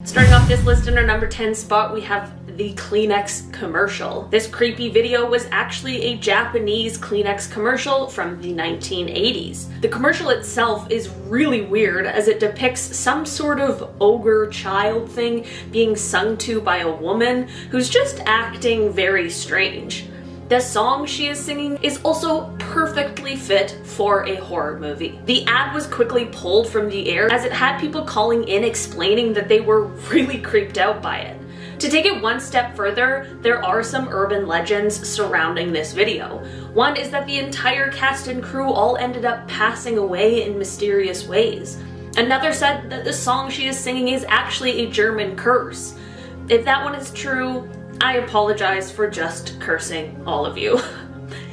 Starting off this list in our number 10 spot, we have the Kleenex commercial. This creepy video was actually a Japanese Kleenex commercial from the 1980s. The commercial itself is really weird as it depicts some sort of ogre child thing being sung to by a woman who's just acting very strange. The song she is singing is also perfectly fit for a horror movie. The ad was quickly pulled from the air as it had people calling in explaining that they were really creeped out by it. To take it one step further, there are some urban legends surrounding this video. One is that the entire cast and crew all ended up passing away in mysterious ways. Another said that the song she is singing is actually a German curse. If that one is true, I apologize for just cursing all of you.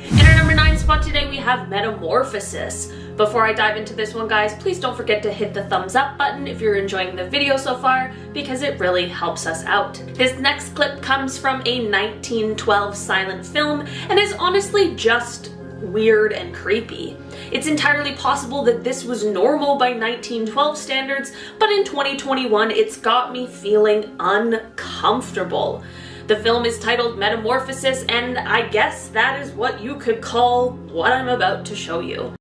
In our number 9 spot today, we have Metamorphosis. Before I dive into this one, guys, please don't forget to hit the thumbs up button if you're enjoying the video so far, because it really helps us out. This next clip comes from a 1912 silent film and is honestly just weird and creepy. It's entirely possible that this was normal by 1912 standards, but in 2021, it's got me feeling uncomfortable. The film is titled Metamorphosis, and I guess that is what you could call what I'm about to show you.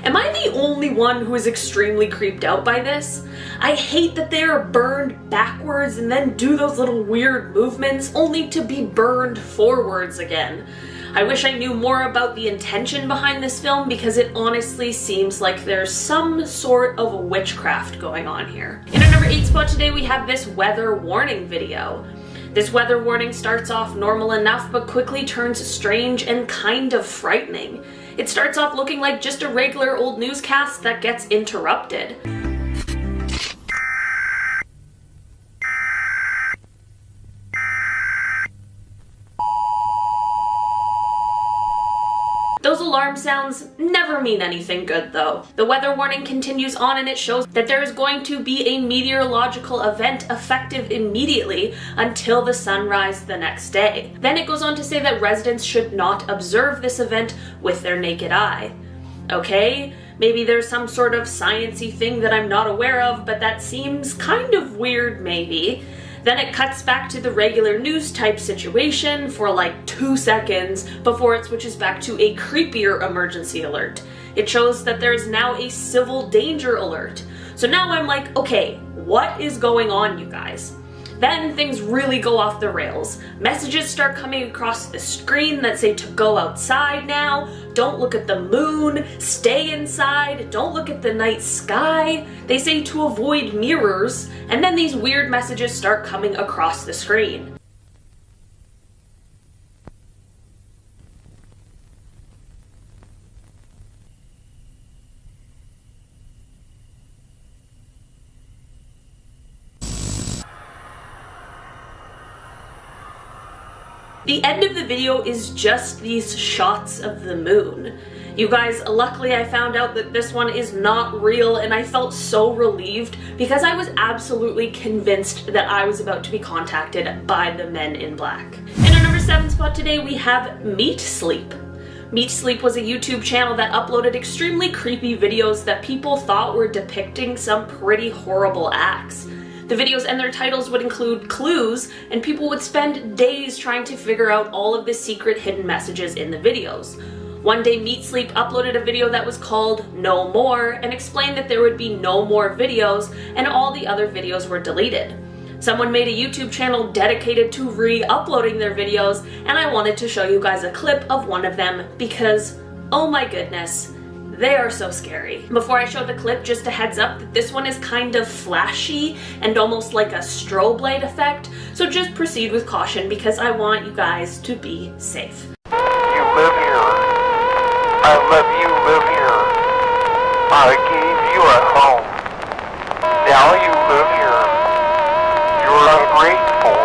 Am I the only one who is extremely creeped out by this? I hate that they are burned backwards and then do those little weird movements only to be burned forwards again. I wish I knew more about the intention behind this film because it honestly seems like there's some sort of witchcraft going on here. In our number 8 spot today, we have this weather warning video. This weather warning starts off normal enough but quickly turns strange and kind of frightening. It starts off looking like just a regular old newscast that gets interrupted. Those alarm sounds never mean anything good though. The weather warning continues on and it shows that there is going to be a meteorological event effective immediately until the sunrise the next day. Then it goes on to say that residents should not observe this event with their naked eye. Okay, maybe there's some sort of sciencey thing that I'm not aware of, but that seems kind of weird maybe. Then it cuts back to the regular news type situation for like 2 seconds before it switches back to a creepier emergency alert. It shows that there is now a civil danger alert. So now I'm like, okay, what is going on, you guys? Then things really go off the rails. Messages start coming across the screen that say to go outside now, don't look at the moon, stay inside, don't look at the night sky. They say to avoid mirrors, and then these weird messages start coming across the screen. The end of the video is just these shots of the moon. You guys, luckily I found out that this one is not real and I felt so relieved because I was absolutely convinced that I was about to be contacted by the men in black. In our number 7 spot today, we have Meat Sleep. Meat Sleep was a YouTube channel that uploaded extremely creepy videos that people thought were depicting some pretty horrible acts. The videos and their titles would include clues, and people would spend days trying to figure out all of the secret hidden messages in the videos. One day, Meat Sleep uploaded a video that was called No More and explained that there would be no more videos and all the other videos were deleted. Someone made a YouTube channel dedicated to re-uploading their videos, and I wanted to show you guys a clip of one of them because, oh my goodness, they are so scary. Before I show the clip, just a heads up that this one is kind of flashy and almost like a strobe light effect, so just proceed with caution because I want you guys to be safe. You live here. I let you live here. I gave you a home. Now you live here. You're ungrateful.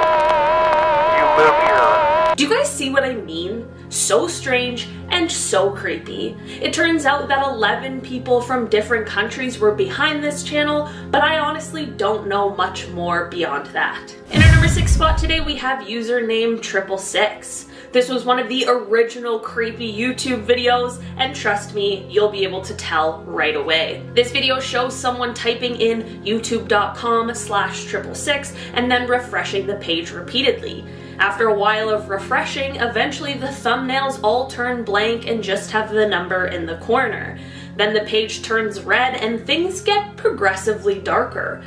You live here. Do you guys see see what I mean? So strange and so creepy. It turns out that 11 people from different countries were behind this channel, but I honestly don't know much more beyond that. In our number 6 spot today, we have username 666. This was one of the original creepy YouTube videos, and trust me, you'll be able to tell right away. This video shows someone typing in youtube.com/666 and then refreshing the page repeatedly. After a while of refreshing, eventually the thumbnails all turn blank and just have the number in the corner. Then the page turns red and things get progressively darker.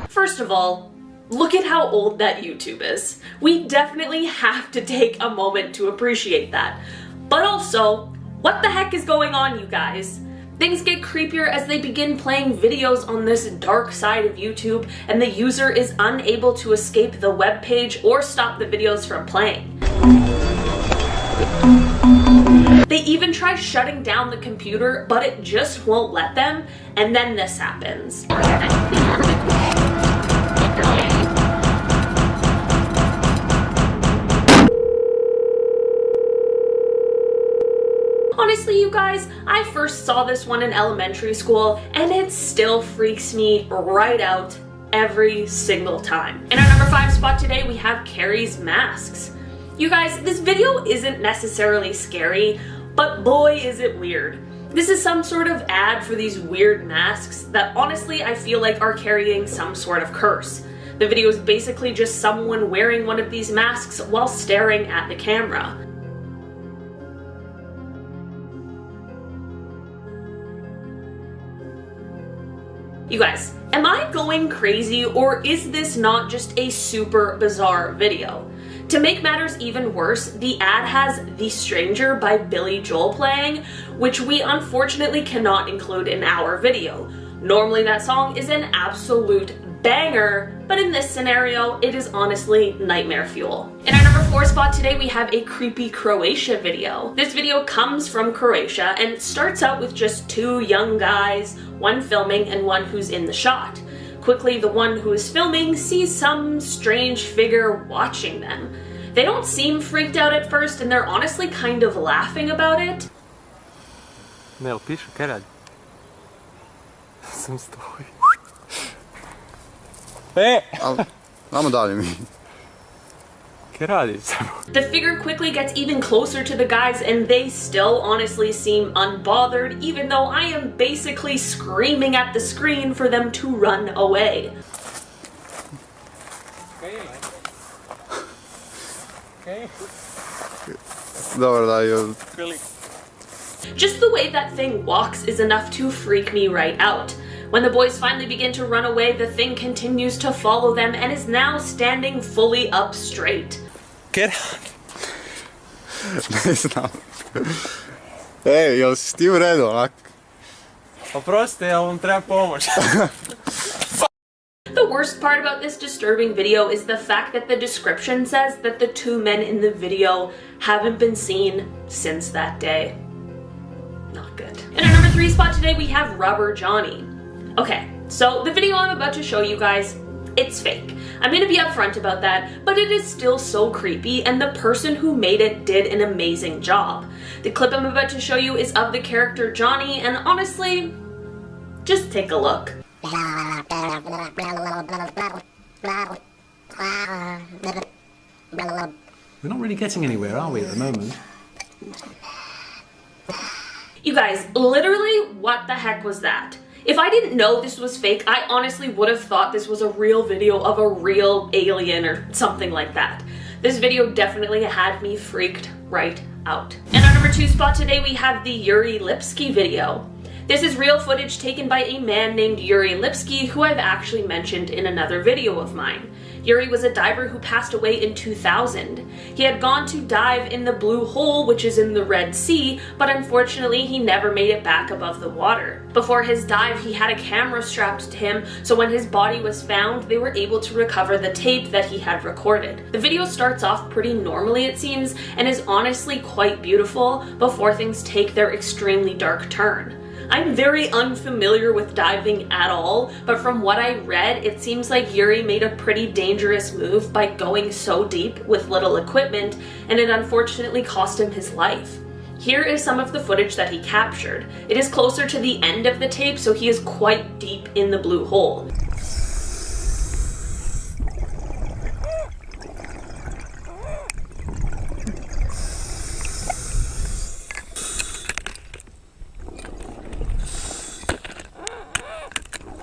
First of all, look at how old that YouTube is. We definitely have to take a moment to appreciate that. But also, what the heck is going on, you guys? Things get creepier as they begin playing videos on this dark side of YouTube, and the user is unable to escape the web page or stop the videos from playing. They even try shutting down the computer, but it just won't let them, and then this happens. Honestly, you guys, I first saw this one in elementary school, and it still freaks me right out every single time. In our number 5 spot today, we have Carrie's masks. You guys, this video isn't necessarily scary, but boy is it weird. This is some sort of ad for these weird masks that honestly I feel like are carrying some sort of curse. The video is basically just someone wearing one of these masks while staring at the camera. You guys, am I going crazy, or is this not just a super bizarre video? To make matters even worse, the ad has The Stranger by Billy Joel playing, which we unfortunately cannot include in our video. Normally that song is an absolute banger, but in this scenario, it is honestly nightmare fuel. In our number 4 spot today, we have a creepy Croatia video. This video comes from Croatia and starts out with just 2 young guys, one filming and one who's in the shot. Quickly, the one who is filming sees some strange figure watching them. They don't seem freaked out at first, and they're honestly kind of laughing about it. Ne, pišu, kaj radi? Sam stoji. Vamo dalje mi. Kaj radi samo? The figure quickly gets even closer to the guys, and they still honestly seem unbothered, even though I am basically screaming at the screen for them to run away. Dobro, daj. Just the way that thing walks is enough to freak me right out. When the boys finally begin to run away, the thing continues to follow them and is now standing fully up straight. Kaj radi? Ne znam. Ej, jel si ti u redu onak? Oprostite, jel vam treba pomoć? The worst part about this disturbing video is the fact that the description says that the 2 men in the video haven't been seen since that day. Not good. In our number 3 spot today, we have Rubber Johnny. Okay, so the video I'm about to show you guys, it's fake. I'm gonna be upfront about that, but it is still so creepy, and the person who made it did an amazing job. The clip I'm about to show you is of the character Johnny, and honestly, just take a look. We're not really getting anywhere, are we, at the moment? You guys, literally, what the heck was that? If I didn't know this was fake, I honestly would have thought this was a real video of a real alien or something like that. This video definitely had me freaked right out. In our number 2 spot today, we have the Yuri Lipsky video. This is real footage taken by a man named Yuri Lipsky, who I've actually mentioned in another video of mine. Yuri was a diver who passed away in 2000. He had gone to dive in the Blue Hole, which is in the Red Sea, but unfortunately he never made it back above the water. Before his dive, he had a camera strapped to him, so when his body was found, they were able to recover the tape that he had recorded. The video starts off pretty normally, it seems, and is honestly quite beautiful before things take their extremely dark turn. I'm very unfamiliar with diving at all, but from what I read, it seems like Yuri made a pretty dangerous move by going so deep with little equipment, and it unfortunately cost him his life. Here is some of the footage that he captured. It is closer to the end of the tape, so he is quite deep in the Blue Hole.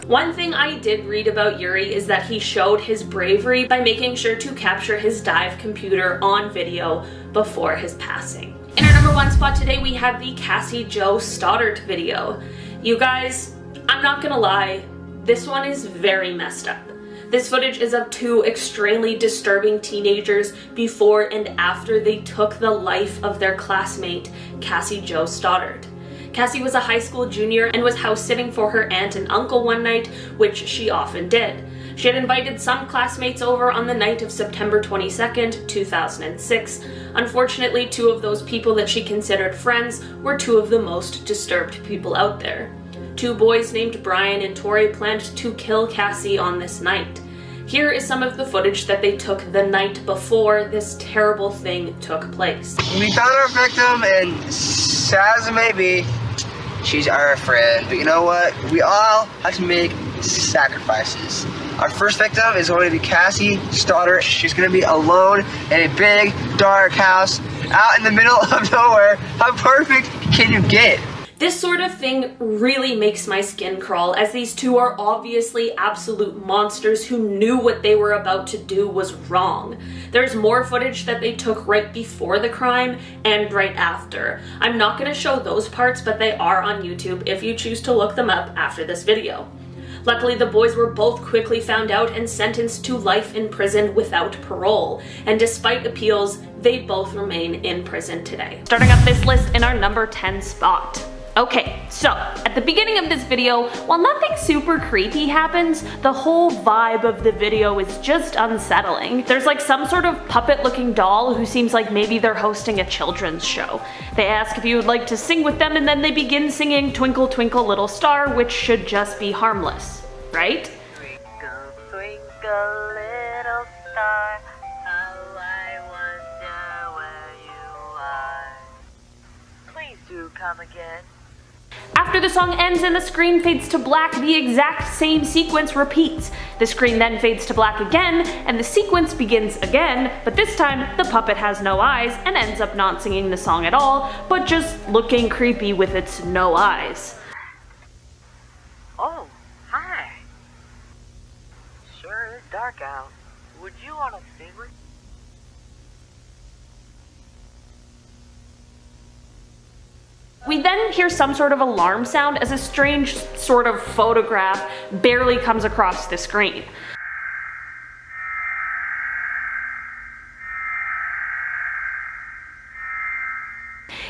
One thing I did read about Yuri is that he showed his bravery by making sure to capture his dive computer on video before his passing. In our number 1 spot today, we have the Cassie Jo Stoddart video. You guys, I'm not gonna lie, this one is very messed up. This footage is of 2 extremely disturbing teenagers before and after they took the life of their classmate, Cassie Jo Stoddart. Cassie was a high school junior and was house sitting for her aunt and uncle one night, which she often did. She had invited some classmates over on the night of September 22nd, 2006. Unfortunately, 2 of those people that she considered friends were 2 of the most disturbed people out there. 2 boys named Brian and Tori planned to kill Cassie on this night. Here is some of the footage that they took the night before this terrible thing took place. We found our victim, and sad as it may be, she's our friend. But you know what? We all have to make sacrifices. Our first victim is going to be Cassie Stoddart. She's going to be alone in a big, dark house out in the middle of nowhere. How perfect can you get? This sort of thing really makes my skin crawl, as these 2 are obviously absolute monsters who knew what they were about to do was wrong. There's more footage that they took right before the crime and right after. I'm not going to show those parts, but they are on YouTube if you choose to look them up after this video. Luckily, the boys were both quickly found out and sentenced to life in prison without parole, and despite appeals, they both remain in prison today. Starting up this list in our number 10 spot. Okay, so at the beginning of this video, while nothing super creepy happens, the whole vibe of the video is just unsettling. There's like some sort of puppet looking doll who seems like maybe they're hosting a children's show. They ask if you would like to sing with them, and then they begin singing Twinkle Twinkle Little Star, which should just be harmless, right? Twinkle, twinkle, little star, how I wonder where you are. Please do come again. After the song ends and the screen fades to black, the exact same sequence repeats. The screen then fades to black again, and the sequence begins again, but this time the puppet has no eyes and ends up not singing the song at all, but just looking creepy with its no eyes. Oh, hi. Sure is dark out. Would you want to sing with me? We then hear some sort of alarm sound as a strange sort of photograph barely comes across the screen.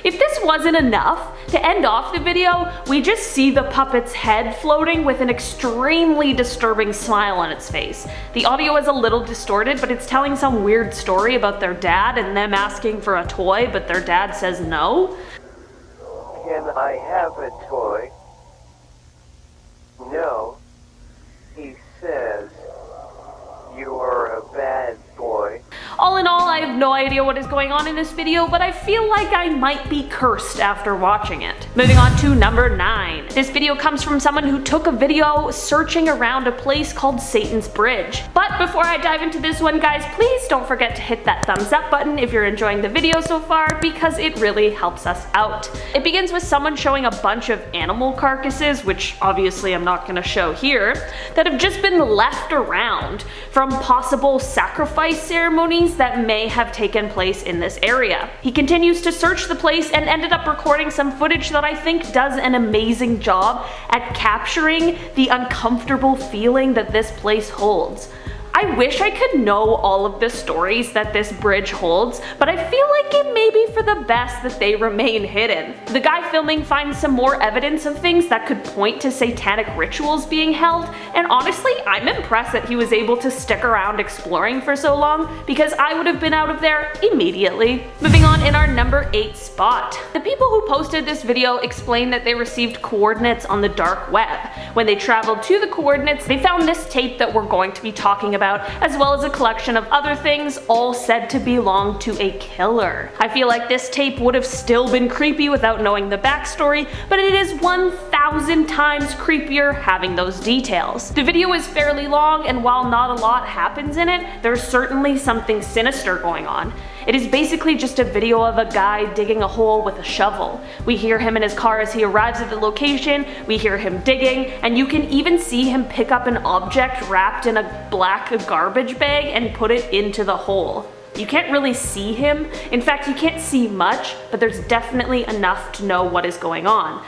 If this wasn't enough, to end off the video, we just see the puppet's head floating with an extremely disturbing smile on its face. The audio is a little distorted, but it's telling some weird story about their dad and them asking for a toy, but their dad says no. Can I have a toy? No. He says, you are a bad boy. All in all, I have no idea what is going on in this video, but I feel like I might be cursed after watching it. Moving on to number 9. This video comes from someone who took a video searching around a place called Satan's Bridge. But before I dive into this one, guys, please don't forget to hit that thumbs up button if you're enjoying the video so far, because it really helps us out. It begins with someone showing a bunch of animal carcasses, which obviously I'm not going to show here, that have just been left around from possible sacrifice ceremonies that may have taken place in this area. He continues to search the place and ended up recording some footage that I think does an amazing job at capturing the uncomfortable feeling that this place holds. I wish I could know all of the stories that this bridge holds, but I feel like it may be for the best that they remain hidden. The guy filming finds some more evidence of things that could point to satanic rituals being held, and honestly, I'm impressed that he was able to stick around exploring for so long, because I would have been out of there immediately. Moving on, in our number 8 spot. The people who posted this video explained that they received coordinates on the dark web. When they traveled to the coordinates, they found this tape that we're going to be talking about, as well as a collection of other things, all said to belong to a killer. I feel like this tape would have still been creepy without knowing the backstory, but it is 1,000 times creepier having those details. The video is fairly long, and while not a lot happens in it, there's certainly something sinister going on. It is basically just a video of a guy digging a hole with a shovel. We hear him in his car as he arrives at the location, we hear him digging, and you can even see him pick up an object wrapped in a black garbage bag and put it into the hole. You can't really see him. In fact, you can't see much, but there's definitely enough to know what is going on.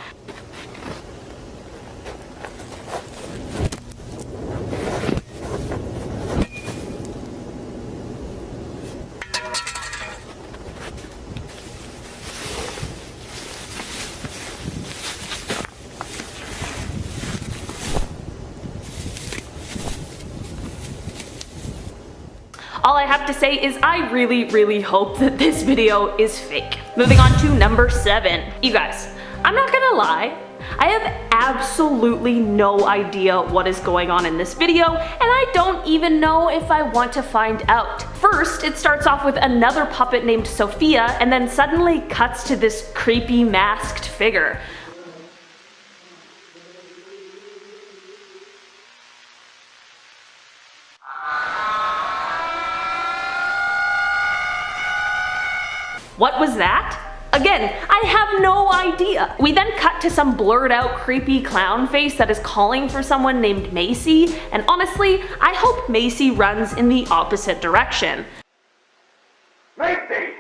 All I have to say is I really hope that this video is fake. Moving on to number 7. You guys, I'm not gonna lie, I have absolutely no idea what is going on in this video, and I don't even know if I want to find out. First, it starts off with another puppet named Sophia, and then suddenly cuts to this creepy masked figure. What was that? Again, I have no idea. We then cut to some blurred out creepy clown face that is calling for someone named Macy, and honestly, I hope Macy runs in the opposite direction. Macy!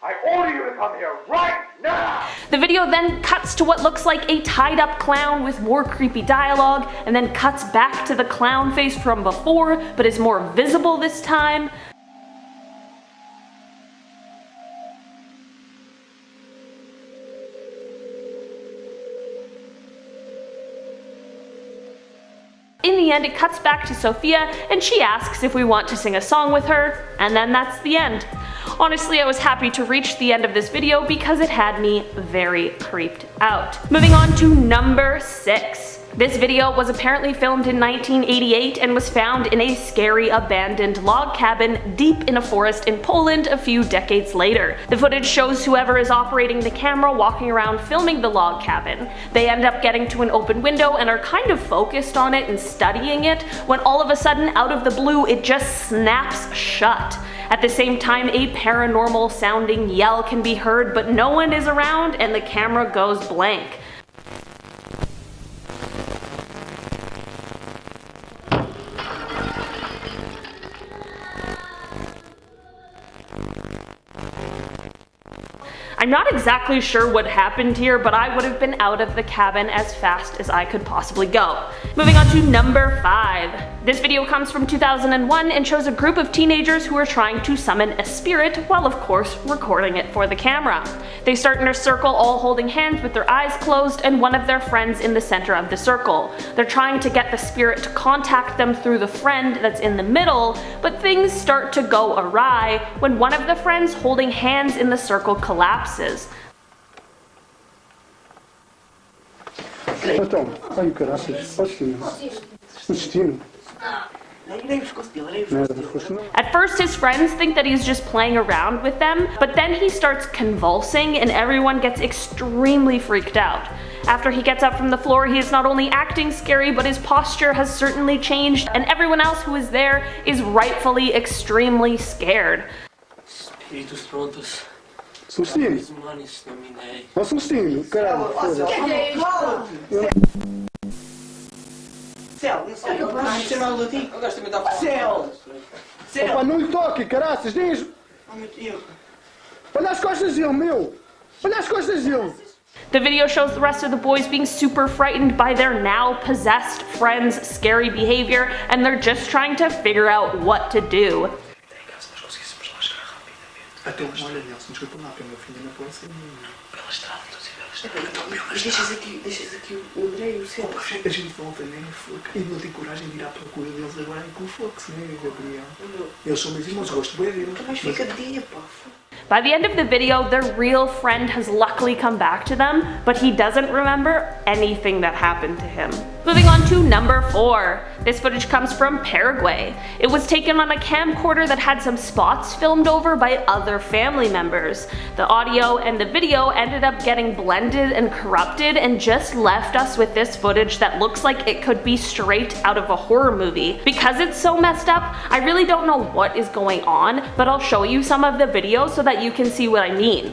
I order you to come here right now! The video then cuts to what looks like a tied up clown with more creepy dialogue, and then cuts back to the clown face from before, but is more visible this time. In the end, it cuts back to Sophia, and she asks if we want to sing a song with her, and then that's the end. Honestly, I was happy to reach the end of this video because it had me very creeped out. Moving on to number 6. This video was apparently filmed in 1988 and was found in a scary abandoned log cabin deep in a forest in Poland a few decades later. The footage shows whoever is operating the camera walking around filming the log cabin. They end up getting to an open window and are kind of focused on it and studying it, when all of a sudden, out of the blue, it just snaps shut. At the same time, a paranormal sounding yell can be heard, but no one is around and the camera goes blank. I'm not exactly sure what happened here, but I would have been out of the cabin as fast as I could possibly go. Moving on to number 5. This video comes from 2001 and shows a group of teenagers who are trying to summon a spirit while of course recording it for the camera. They start in a circle all holding hands with their eyes closed and one of their friends in the center of the circle. They're trying to get the spirit to contact them through the friend that's in the middle, but things start to go awry when one of the friends holding hands in the circle collapses. Então, ai caraças, posso destino. At first, his friends think that he's just playing around with them, but then he starts convulsing and everyone gets extremely freaked out. After he gets up from the floor, he is not only acting scary, but his posture has certainly changed, and everyone else who is there is rightfully extremely scared. Espíritos prontos. Sustinho. Ó sustinho, caralho. Céu, Opa, não lhe toque, caraças, diz. Oh meu Deus. Olha as costas dele, meu. Olha as costas dele. The video shows the rest of the boys being super frightened by their now possessed friend's scary behavior, and they're just trying to figure out what to do. Até olha, Nelson, desculpa lá, que o meu filho não pode ser pela estrada, deixas aqui o André e o Céu. A gente volta, né? E não tem coragem de ir à procura deles agora com o Fox, né, Gabriel? Eles são meus irmãos, gosto bem deles. Mas fica de dia, pá. By the end of the video, their real friend has luckily come back to them, but he doesn't remember anything that happened to him. Moving on to number 4. This footage comes from Paraguay. It was taken on a camcorder that had some spots filmed over by other family members. The audio and the video ended up getting blended and corrupted and just left us with this footage that looks like it could be straight out of a horror movie. Because it's so messed up, I really don't know what is going on, but I'll show you some of the video so that you can see what I mean.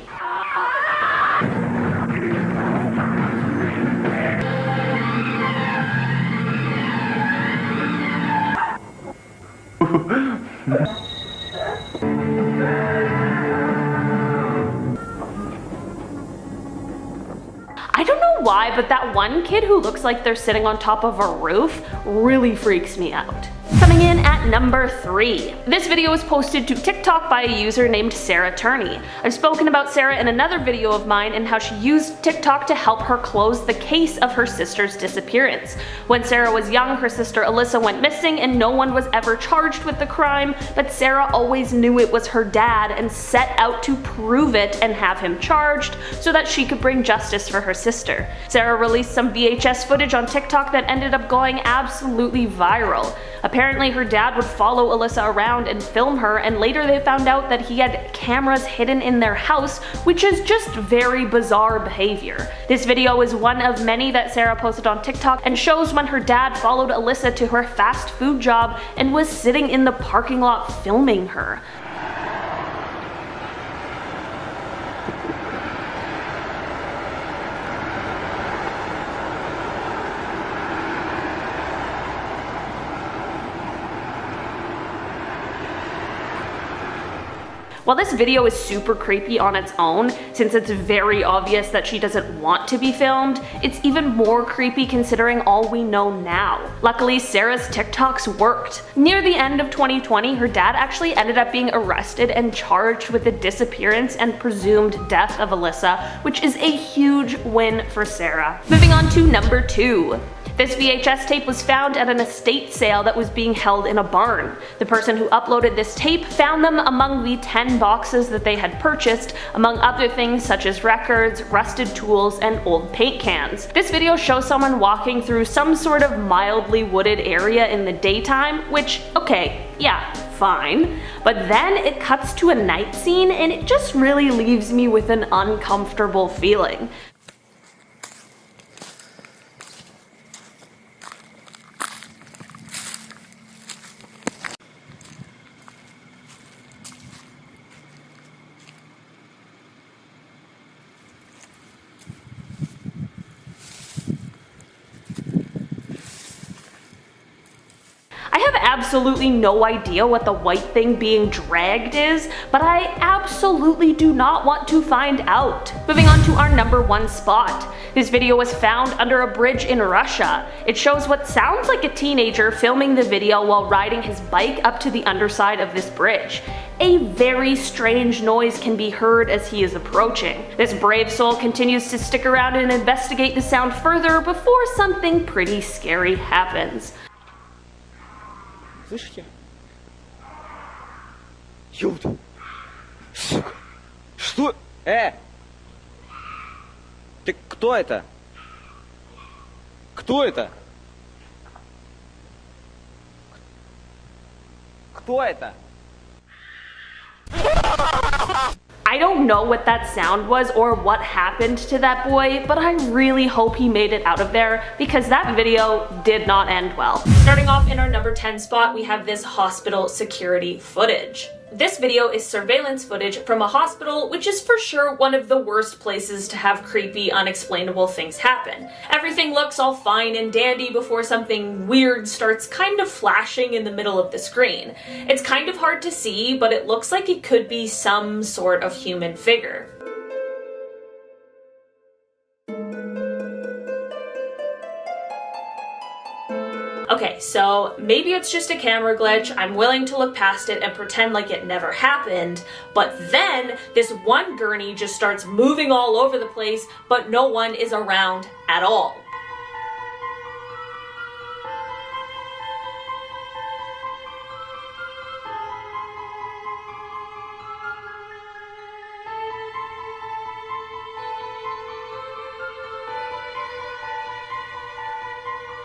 I don't know why, but that one kid who looks like they're sitting on top of a roof really freaks me out. Coming in at number 3. This video was posted to TikTok by a user named Sarah Turney. I've spoken about Sarah in another video of mine and how she used TikTok to help her close the case of her sister's disappearance. When Sarah was young, her sister Alyssa went missing and no one was ever charged with the crime, but Sarah always knew it was her dad and set out to prove it and have him charged so that she could bring justice for her sister. Sarah released some VHS footage on TikTok that ended up going absolutely viral. Apparently her dad would follow Alyssa around and film her, and later they found out that he had cameras hidden in their house, which is just very bizarre behavior. This video is one of many that Sarah posted on TikTok and shows when her dad followed Alyssa to her fast food job and was sitting in the parking lot filming her. While this video is super creepy on its own, since it's very obvious that she doesn't want to be filmed, it's even more creepy considering all we know now. Luckily, Sarah's TikToks worked. Near the end of 2020, her dad actually ended up being arrested and charged with the disappearance and presumed death of Alyssa, which is a huge win for Sarah. Moving on to number 2. This VHS tape was found at an estate sale that was being held in a barn. The person who uploaded this tape found them among the 10 boxes that they had purchased, among other things such as records, rusted tools, and old paint cans. This video shows someone walking through some sort of mildly wooded area in the daytime, which, okay, yeah, fine. But then it cuts to a night scene and it just really leaves me with an uncomfortable feeling. I have absolutely no idea what the white thing being dragged is, but I absolutely do not want to find out. Moving on to our number 1 spot. This video was found under a bridge in Russia. It shows what sounds like a teenager filming the video while riding his bike up to the underside of this bridge. A very strange noise can be heard as he is approaching. This brave soul continues to stick around and investigate the sound further before something pretty scary happens. Слышите? Ёпта. Сука. Что? Ты кто это? Кто это? Кто это? I don't know what that sound was or what happened to that boy, but I really hope he made it out of there because that video did not end well. Starting off in our number 10 spot, we have this hospital security footage. This video is surveillance footage from a hospital, which is for sure one of the worst places to have creepy, unexplainable things happen. Everything looks all fine and dandy before something weird starts kind of flashing in the middle of the screen. It's kind of hard to see, but it looks like it could be some sort of human figure. Okay, so maybe it's just a camera glitch. I'm willing to look past it and pretend like it never happened, but then this one gurney just starts moving all over the place, but no one is around at all.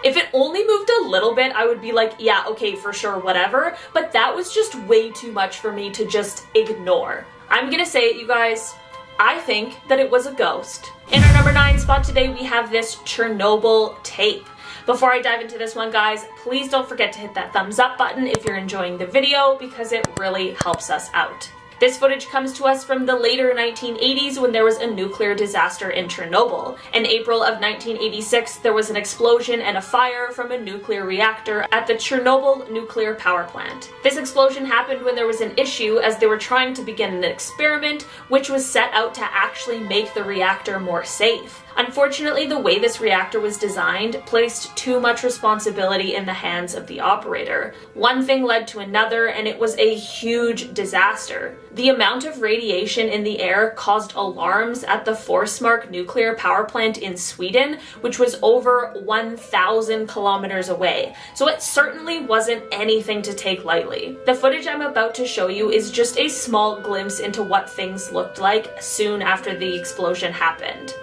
If it only moved a little bit, I would be like, yeah, okay, for sure, whatever. But that was just way too much for me to just ignore. I'm gonna say it, you guys. I think that it was a ghost. In our number 9 spot today, we have this Chernobyl tape. Before I dive into this one, guys, please don't forget to hit that thumbs up button if you're enjoying the video, because it really helps us out. This footage comes to us from the later 1980s when there was a nuclear disaster in Chernobyl. In April of 1986, there was an explosion and a fire from a nuclear reactor at the Chernobyl nuclear power plant. This explosion happened when there was an issue as they were trying to begin an experiment which was set out to actually make the reactor more safe. Unfortunately, the way this reactor was designed placed too much responsibility in the hands of the operator. One thing led to another, and it was a huge disaster. The amount of radiation in the air caused alarms at the Forsmark nuclear power plant in Sweden, which was over 1,000 kilometers away. So it certainly wasn't anything to take lightly. The footage I'm about to show you is just a small glimpse into what things looked like soon after the explosion happened.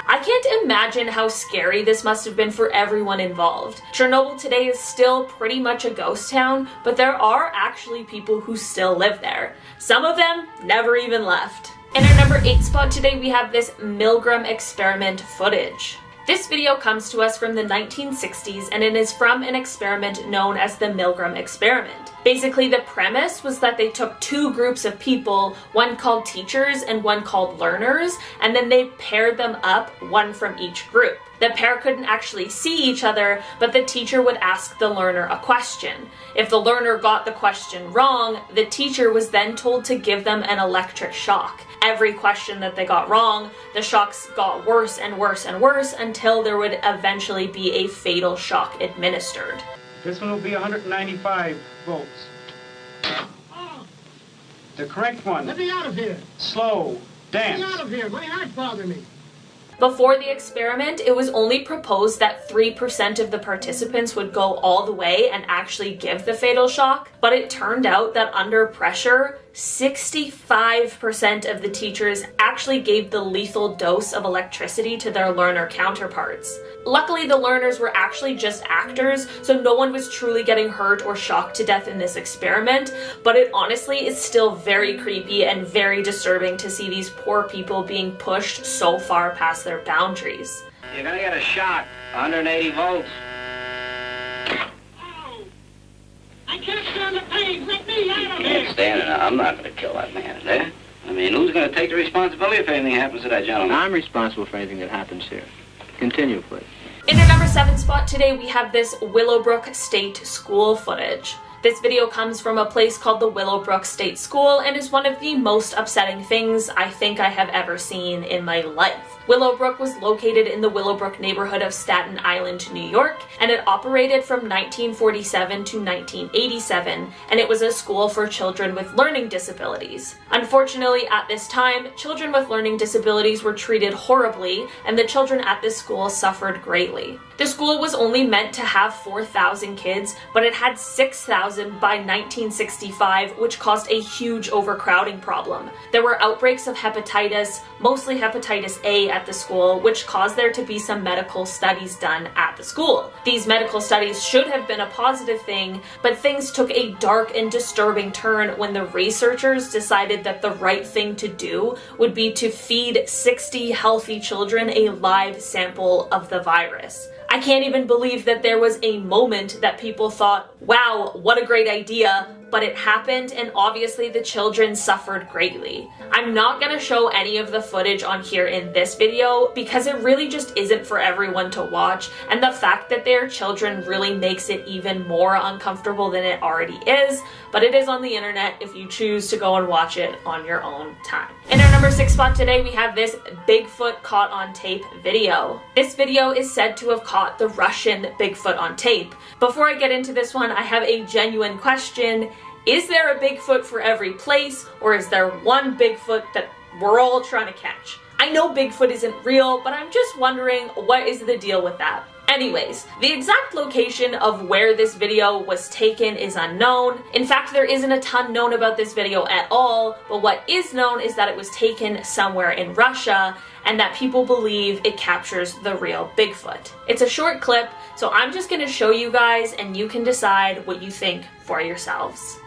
I can't imagine how scary this must have been for everyone involved. Chernobyl today is still pretty much a ghost town, but there are actually people who still live there. Some of them never even left. In our number 8 spot today, we have this Milgram experiment footage. This video comes to us from the 1960s, and it is from an experiment known as the Milgram experiment. Basically, the premise was that they took 2 groups of people, one called teachers and one called learners, and then they paired them up, one from each group. The pair couldn't actually see each other, but the teacher would ask the learner a question. If the learner got the question wrong, the teacher was then told to give them an electric shock. Every question that they got wrong, the shocks got worse and worse and worse until there would eventually be a fatal shock administered. This one will be 195 volts. The correct one. Let me out of here. Slow. Dance. Let me out of here. My heart's bothering me. Before the experiment, it was only proposed that 3% of the participants would go all the way and actually give the fatal shock, but it turned out that under pressure, 65% of the teachers actually gave the lethal dose of electricity to their learner counterparts. Luckily, the learners were actually just actors, so no one was truly getting hurt or shocked to death in this experiment, but it honestly is still very creepy and very disturbing to see these poor people being pushed so far past their boundaries. You're gonna get a shock, 180 volts. I can't stand the pain. Let me out of You here. can't stand it. I'm not gonna kill that man in there. I mean, who's gonna take the responsibility if anything happens to that gentleman? I'm responsible for anything that happens here. Continue, please. In our number 7 spot today, we have this Willowbrook State School footage. This video comes from a place called the Willowbrook State School and is one of the most upsetting things I think I have ever seen in my life. Willowbrook was located in the Willowbrook neighborhood of Staten Island, New York, and it operated from 1947 to 1987, and it was a school for children with learning disabilities. Unfortunately, at this time, children with learning disabilities were treated horribly, and the children at this school suffered greatly. The school was only meant to have 4,000 kids, but it had 6,000 by 1965, which caused a huge overcrowding problem. There were outbreaks of hepatitis, mostly hepatitis A at the school, which caused there to be some medical studies done at the school. These medical studies should have been a positive thing, but things took a dark and disturbing turn when the researchers decided that the right thing to do would be to feed 60 healthy children a live sample of the virus. I can't even believe that there was a moment that people thought, wow, what a great idea, but it happened and obviously the children suffered greatly. I'm not gonna show any of the footage on here in this video because it really just isn't for everyone to watch, and the fact that they're children really makes it even more uncomfortable than it already is, but it is on the internet if you choose to go and watch it on your own time. In our number 6 spot today, we have this Bigfoot caught on tape video. This video is said to have caught the Russian Bigfoot on tape. Before I get into this one, I have a genuine question. Is there a Bigfoot for every place, or is there one Bigfoot that we're all trying to catch? I know Bigfoot isn't real, but I'm just wondering what is the deal with that? Anyways, the exact location of where this video was taken is unknown. In fact, there isn't a ton known about this video at all, but what is known is that it was taken somewhere in Russia and that people believe it captures the real Bigfoot. It's a short clip, so I'm just gonna show you guys and you can decide what you think for yourselves.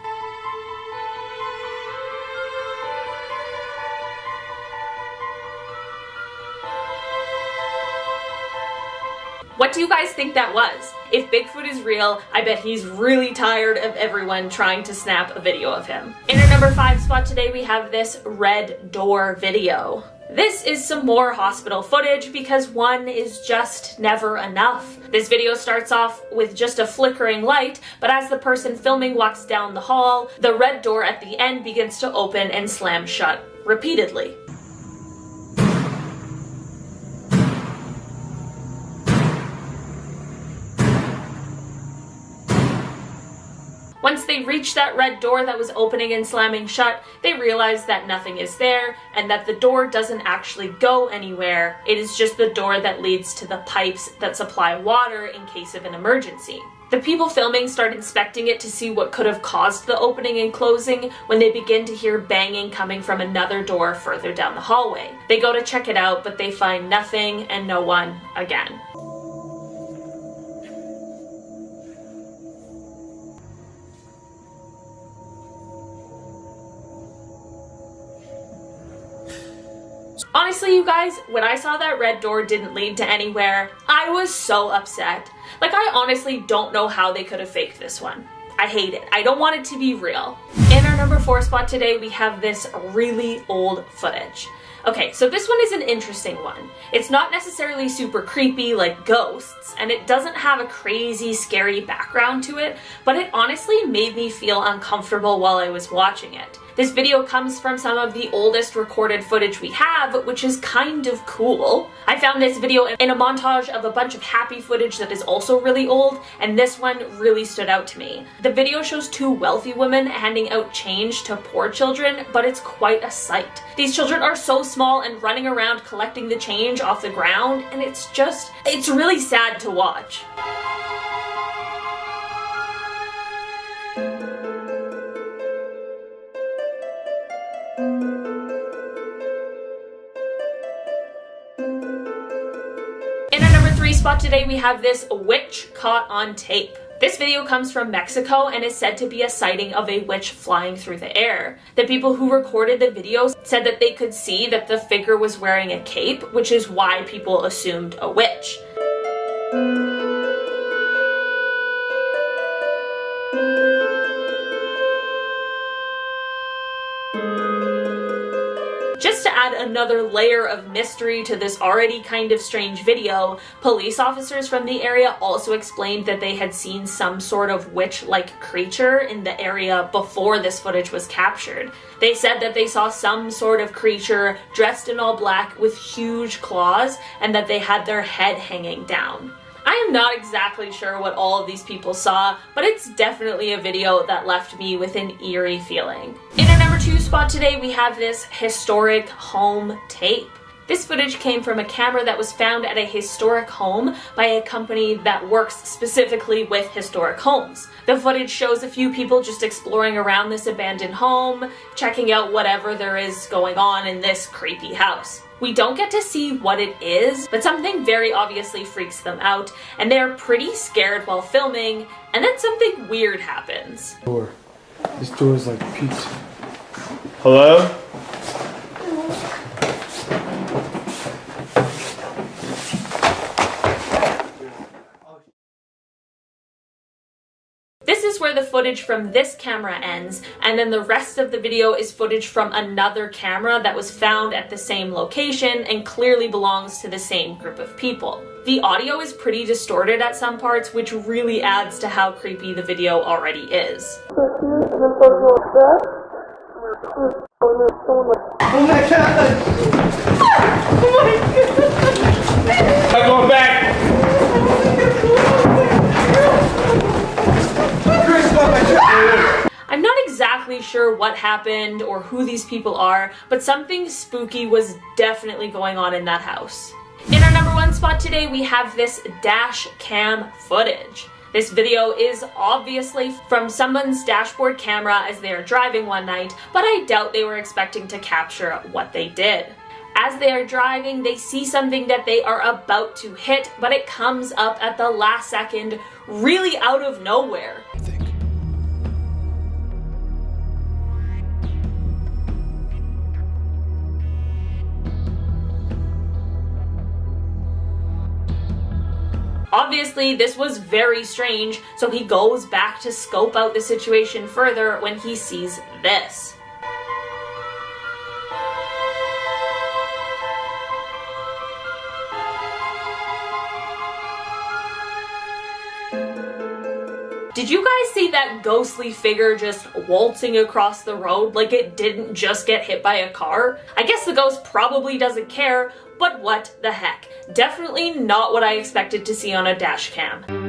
What do you guys think that was? If Bigfoot is real, I bet he's really tired of everyone trying to snap a video of him. In our number 5 spot today, we have this red door video. This is some more hospital footage because one is just never enough. This video starts off with just a flickering light, but as the person filming walks down the hall, the red door at the end begins to open and slam shut repeatedly. Once they reach that red door that was opening and slamming shut, they realize that nothing is there and that the door doesn't actually go anywhere. It is just the door that leads to the pipes that supply water in case of an emergency. The people filming start inspecting it to see what could have caused the opening and closing when they begin to hear banging coming from another door further down the hallway. They go to check it out, but they find nothing and no one again. Honestly, you guys, when I saw that red door didn't lead to anywhere, I was so upset. Like, I honestly don't know how they could have faked this one. I hate it. I don't want it to be real. In our number 4 spot today, we have this really old footage. Okay, so this one is an interesting one. It's not necessarily super creepy like ghosts, and it doesn't have a crazy, scary background to it, but it honestly made me feel uncomfortable while I was watching it. This video comes from some of the oldest recorded footage we have, which is kind of cool. I found this video in a montage of a bunch of happy footage that is also really old, and this one really stood out to me. The video shows 2 wealthy women handing out change to poor children, but it's quite a sight. These children are so small and running around collecting the change off the ground, and it's really sad to watch. In our number 3 spot today, we have this witch caught on tape. This video comes from Mexico and is said to be a sighting of a witch flying through the air. The people who recorded the video said that they could see that the figure was wearing a cape, which is why people assumed a witch. Just to add another layer of mystery to this already kind of strange video, police officers from the area also explained that they had seen some sort of witch-like creature in the area before this footage was captured. They said that they saw some sort of creature dressed in all black with huge claws and that they had their head hanging down. I am not exactly sure what all of these people saw, but it's definitely a video that left me with an eerie feeling. In our number 2 spot today, we have this historic home tape. This footage came from a camera that was found at a historic home by a company that works specifically with historic homes. The footage shows a few people just exploring around this abandoned home, checking out whatever there is going on in this creepy house. We don't get to see what it is, but something very obviously freaks them out, and they're pretty scared while filming, and then something weird happens. This door is like peaked. Hello? footage from this camera ends, and then the rest of the video is footage from another camera that was found at the same location and clearly belongs to the same group of people. The audio is pretty distorted at some parts, which really adds to how creepy the video already is. Oh my god! Oh my god! I'm going back! I'm not exactly sure what happened or who these people are, but something spooky was definitely going on in that house. In our number 1 spot today, we have this dash cam footage. This video is obviously from someone's dashboard camera as they are driving one night, but I doubt they were expecting to capture what they did. As they are driving, they see something that they are about to hit, but it comes up at the last second, really out of nowhere. Obviously, this was very strange, so he goes back to scope out the situation further when he sees this. Did you guys see that ghostly figure just waltzing across the road like it didn't just get hit by a car? I guess the ghost probably doesn't care, but what the heck. Definitely not what I expected to see on a dash cam.